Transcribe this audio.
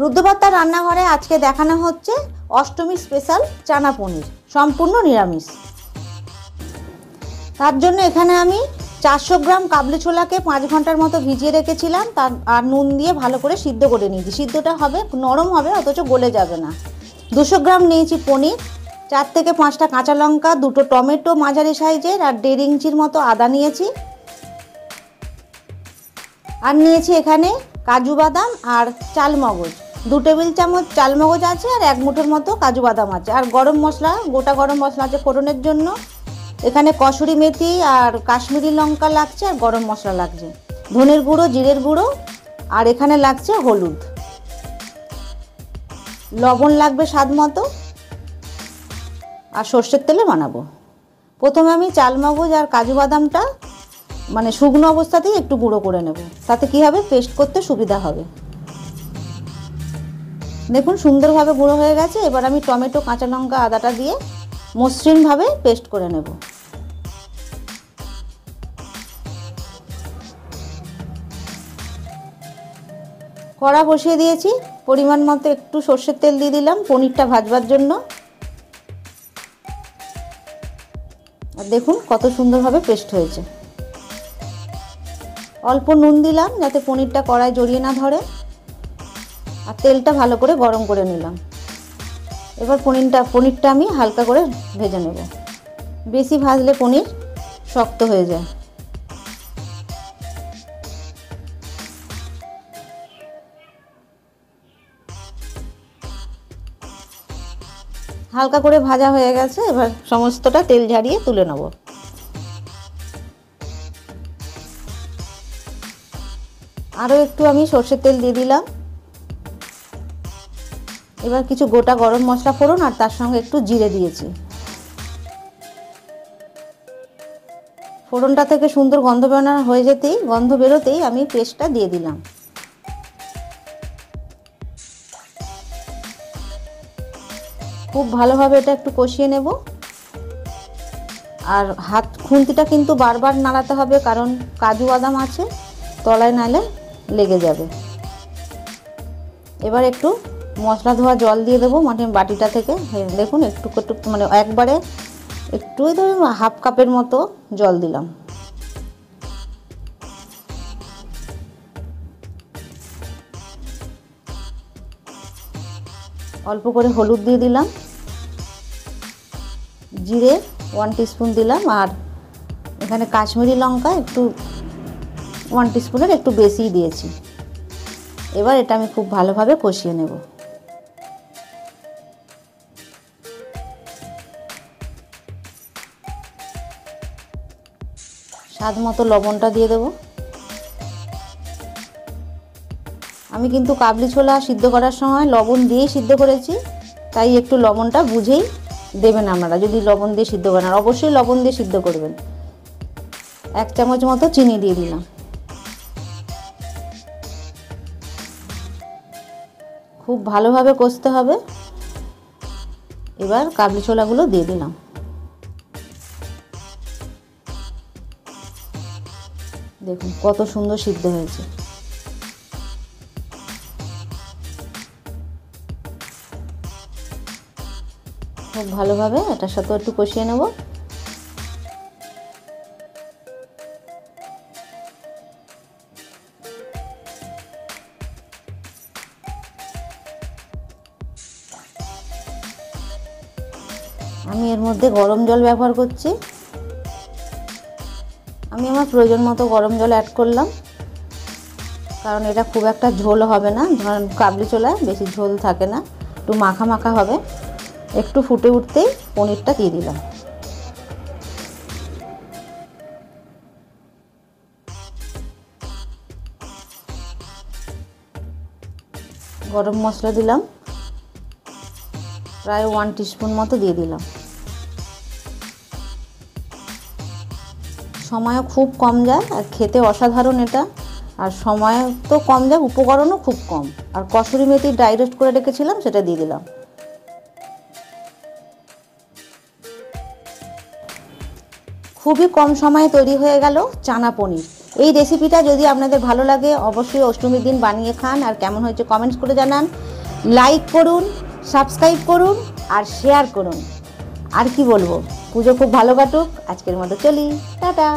রুদ্রপাত্তার রান্নাঘরে আজকে দেখানো হচ্ছে অষ্টমী স্পেশাল চানা পনির, সম্পূর্ণ নিরামিষ। তার জন্য এখানে আমি 400 গ্রাম কাবলি ছোলাকে 5 ঘন্টার মতো ভিজিয়ে রেখেছিলাম, আর নুন দিয়ে ভালো করে সিদ্ধ করে নিয়েছি। সিদ্ধটা হবে নরম হবে, অথচ গলে যাবে না। 200 গ্রাম নিয়েছি পনির, 4 থেকে 5টা কাঁচা লঙ্কা, 2টো টমেটো মাঝারি সাইজের, আর 1.5 ইঞ্চির মতো আদা নিয়েছি। আর নিয়েছি এখানে কাজু বাদাম আর চালমগজ, 2 টেবিল চামচ চালমগজ আছে, আর 1 মুঠোর মতো কাজু বাদাম আছে। আর গরম মশলা, গোটা গরম মশলা আছে ফোড়নের জন্য। এখানে কসুরি মেথি আর কাশ্মীরি লঙ্কা লাগছে, আর গরম মশলা লাগছে, ধনের গুঁড়ো, জিরের গুঁড়ো, আর এখানে লাগছে হলুদ। লবণ লাগবে স্বাদ মতো, আর সর্ষের তেলে বানাবো। প্রথমে আমি চালমগজ আর কাজু বাদামটা মানে শুকনো অবস্থাতেই একটু গুঁড়ো করে নেব, তাতে কি হবে, পেস্ট করতে সুবিধা হবে। দেখুন সুন্দরভাবে গুঁড়ো হয়ে গেছে। এবার আমি টমেটো, কাঁচা লঙ্কা, আদাটা দিয়ে মসৃণভাবে পেস্ট করে নেব। কড়া বসিয়ে দিয়েছি, পরিমাণ মতো একটু সর্ষের তেল দিয়ে দিলাম পনিরটা ভাজবার জন্য। আর দেখুন কত সুন্দরভাবে পেস্ট হয়েছে। অল্প নুন দিলাম যাতে পনিরটা কড়ায় জড়িয়ে না ধরে, আর তেলটা ভালো করে গরম করে নিলাম। এবার পনিরটা আমি হালকা করে ভেজে নেব। বেশি ভাজলে পনির শক্ত হয়ে যায়। হালকা করে ভাজা হয়ে গেছে, এবার সমস্তটা তেল ঝারিয়ে তুলে নেব। আরও একটু আমি সর্ষের তেল দিয়ে দিলাম। এবার কিছু গোটা গরম মশলা ফোড়ন, আর তার সঙ্গে একটু জিরে দিয়েছি। ফোড়নটা থেকে সুন্দর গন্ধ বেরোতেই আমি পেস্টটা দিয়ে দিলাম। খুব ভালোভাবে এটা একটু কষিয়ে নেব। আর খুন্তিটা কিন্তু বারবার নাড়াতে হবে, কারণ কাজু বাদাম আছে, তলায় নালে লেগে যাবে। এবার একটু মশলা ধোয়া জল দিয়ে দেবো মানে বাটিটা থেকে। দেখুন একটু মানে একবারে একটুই ধরুন হাফ কাপের মতো জল দিলাম। অল্প করে হলুদ দিয়ে দিলাম, জিরে 1 টিস্পুন দিলাম, আর এখানে কাশ্মীরি লঙ্কা একটু 1 টিস্পুনের একটু বেশিই দিয়েছি। এবার এটা আমি খুব ভালোভাবে কষিয়ে নেব। স্বাদ মতো লবণটা দিয়ে দেব। আমি কিন্তু কাবলি ছোলা সিদ্ধ করার সময় লবণ দিয়েই সিদ্ধ করেছি, তাই একটু লবণটা বুঝেই দেবেন আপনারা যদি লবণ দিয়ে সিদ্ধ করেন। আর অবশ্যই লবণ দিয়ে সিদ্ধ করবেন। 1 চামচ মতো চিনি দিয়ে দিলাম। খুব ভালোভাবে কষতে হবে। এবার কাবলি ছোলাগুলো দিয়ে দিলাম। দেখুন কত সুন্দর সিদ্ধ হয়েছে। খুব ভালোভাবে এটার সাথে একটু কষিয়ে নেব। আমি এর মধ্যে গরম জল ব্যবহার করছি। আমি আমার প্রয়োজন মতো গরম জল অ্যাড করলাম, কারণ এটা খুব একটা ঝোল হবে না। ধরেন কাবলি ছোলায় বেশি ঝোল থাকে না, একটু মাখা মাখা হবে। একটু ফুটে উঠতেই পনিরটা দিয়ে দিলাম। গরম মশলা দিলাম, প্রায় 1 টিস্পুন মতো দিয়ে দিলাম। সময়ও খুব কম যায়, আর খেতে অসাধারণ এটা। আর সময় তো কম যায়, উপকরণও খুব কম। আর কসুরি মেথি ড্রাই রোস্ট করে রেখেছিলাম, সেটা দিয়ে দিলাম। খুবই কম সময়ে তৈরি হয়ে গেল চানা পনির। এই রেসিপিটা যদি আপনাদের ভালো লাগে অবশ্যই অষ্টমীর দিন বানিয়ে খান, আর কেমন হয়েছে কমেন্টস করে জানান। লাইক করুন, সাবস্ক্রাইব করুন আর শেয়ার করুন। আর কি বলবো, পুজো খুব ভালো কাটুক। আজকের মতো চলি, টাটা।